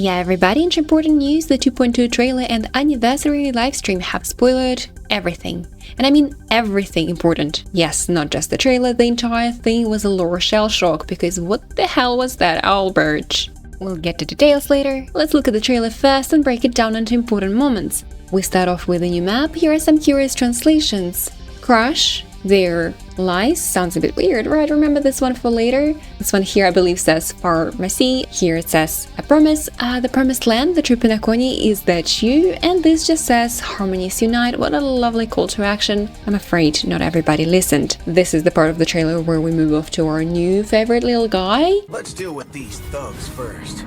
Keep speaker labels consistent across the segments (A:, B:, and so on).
A: Yeah, everybody, in important news, the 2.2 trailer and anniversary livestream have spoiled everything. And I mean everything important. Yes, not just the trailer, the entire thing was a lore shell shock, because what the hell was that, Albert? We'll get to details later. Let's look at the trailer first and break it down into important moments. We start off with a new map. Here are some curious translations. Crush, there lies, sounds a bit weird, right? Remember this one for later? This one here I believe says pharmacy, here it says a promise. The promised land, the true Penaconian, is that you? And this just says harmonies unite. What a lovely call to action. I'm afraid not everybody listened. This is the part of the trailer where we move off to our new favorite little guy.
B: Let's deal with these thugs first.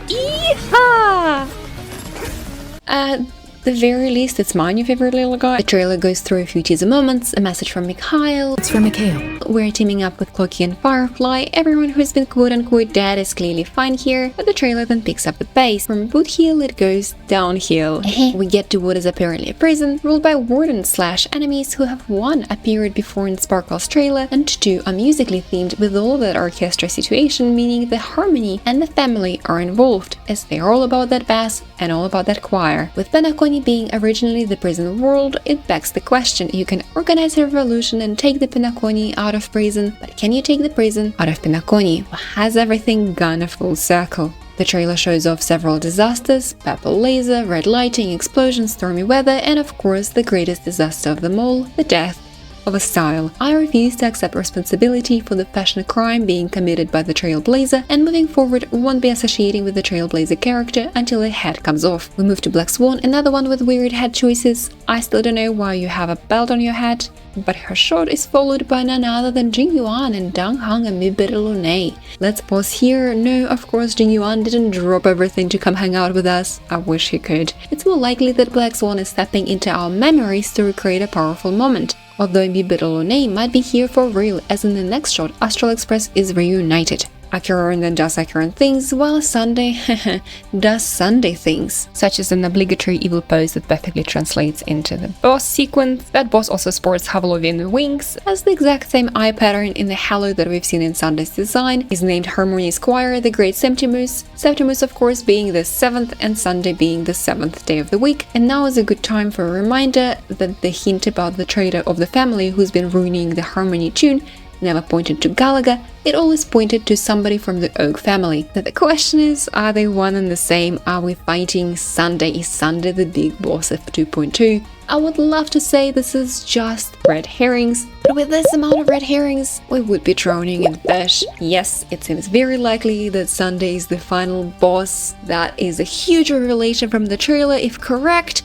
A: Yeehaw! The very least, it's my new favorite little guy. The trailer goes through a few teaser moments, a message from Mikhail.
C: It's from Mikhail.
A: We're teaming up with Cloaky and Firefly. Everyone who's been quote-unquote dead is clearly fine here, but the trailer then picks up the pace. From boothill, it goes downhill. We get to what is apparently a prison, ruled by wardens/enemies who have 1 appeared before in Sparkle's trailer, and 2 are musically themed with all that orchestra situation, meaning the harmony and the family are involved, as they are all about that bass and all about that choir. With Penaconian being originally the prison world, it begs the question: you can organize a revolution and take the Penaconian out of prison, but can you take the prison out of Penaconian? Has everything gone a full circle? The trailer shows off several disasters: purple laser, red lighting, explosions, stormy weather, and of course the greatest disaster of them all, the death of a style. I refuse to accept responsibility for the fashion crime being committed by the Trailblazer, and moving forward won't be associating with the Trailblazer character until the head comes off. We move to Black Swan, another one with weird head choices. I still don't know why you have a belt on your head, but her shot is followed by none other than Jing Yuan and Dang Hang and Mibirlune. Let's pause here. No, of course Jing Yuan didn't drop everything to come hang out with us. I wish he could. It's more likely that Black Swan is stepping into our memories to recreate a powerful moment. Although Mibirlune might be here for real, as in the next shot Astral Express is reunited. Acheron then does Acheron things, while Sunday does Sunday things, such as an obligatory evil pose that perfectly translates into the boss sequence. That boss also sports Havlovian wings, as the exact same eye pattern in the halo that we've seen in Sunday's design is named Harmony's Choir, the Great Septimus. Septimus, of course, being the 7th and Sunday being the 7th day of the week. And now is a good time for a reminder that the hint about the traitor of the family who's been ruining the Harmony tune never pointed to Galaga, it always pointed to somebody from the Oak family. So the question is, are they one and the same? Are we fighting Sunday? Is Sunday the big boss of 2.2? I would love to say this is just red herrings, but with this amount of red herrings, we would be drowning in fish. Yes, it seems very likely that Sunday is the final boss. That is a huge revelation from the trailer, if correct.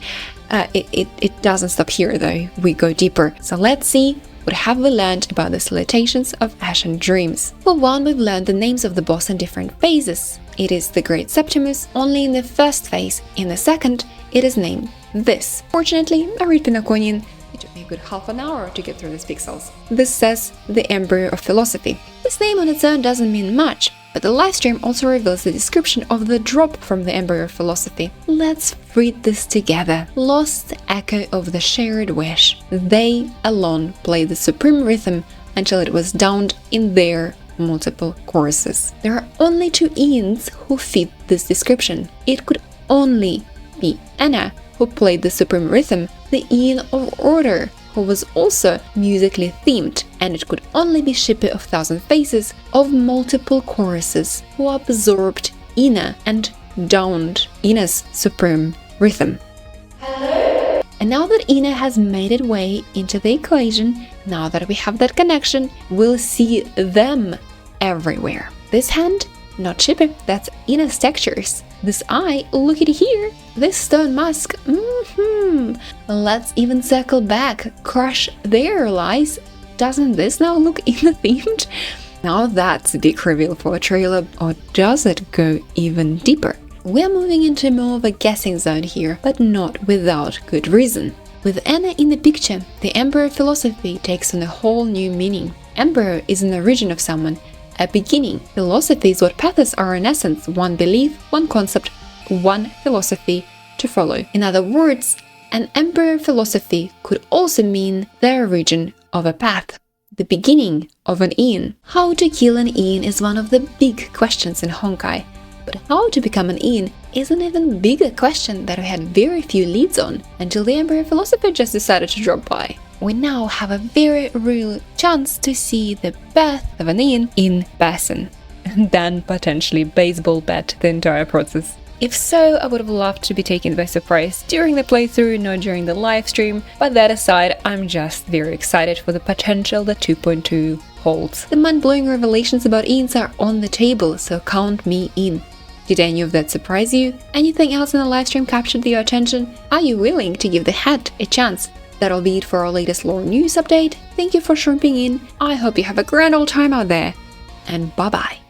A: It doesn't stop here though, we go deeper. So let's see what have we learned about the salutations of Ashen Dreams. For one, we've learned the names of the boss in different phases. It is the Great Septimus only in the first phase. In the second, it is named this. Fortunately, I read Penaconian. It took me a good half an hour to get through these pixels. This says the Embryo of Philosophy. This name on its own doesn't mean much, but the livestream also reveals the description of the drop from the Embryo of Philosophy. Let's read this together. Lost echo of the shared wish. They alone played the supreme rhythm until it was drowned in their multiple choruses. There are only 2 Ians who fit this description. It could only be Anna, who played the supreme rhythm, the Ian of Order, who was also musically themed, and it could only be Shipper of Thousand Faces of multiple choruses, who absorbed Ina and downed Ina's supreme rhythm. Hello? And now that Ina has made its way into the equation, now that we have that connection, we'll see them everywhere. This hand, not Shipper, that's Ina's textures. This eye, look at here. This stone mask, Let's even circle back. Crush, there lies. Doesn't this now look Ina themed? Now that's a big reveal for a trailer, or does it go even deeper? We're moving into more of a guessing zone here, but not without good reason. With Anna in the picture, the Embryo philosophy takes on a whole new meaning. Embryo is an origin of someone, a beginning. Philosophy is what paths are in essence: one belief, one concept, one philosophy to follow. In other words, an embryo philosophy could also mean the origin of a path, the beginning of an Ian. How to kill an Ian is one of the big questions in Honkai. But how to become an Ian is an even bigger question that we had very few leads on until the Emperor Philosopher just decided to drop by. We now have a very real chance to see the birth of an Ian in person, and then potentially baseball bat the entire process. If so, I would have loved to be taken by surprise during the playthrough, not during the live stream, but that aside, I'm just very excited for the potential that 2.2 holds. The mind-blowing revelations about Ians are on the table, so count me in. Did any of that surprise you? Anything else in the livestream captured your attention? Are you willing to give the hat a chance? That'll be it for our latest lore news update. Thank you for shrimping in. I hope you have a grand old time out there, and bye-bye.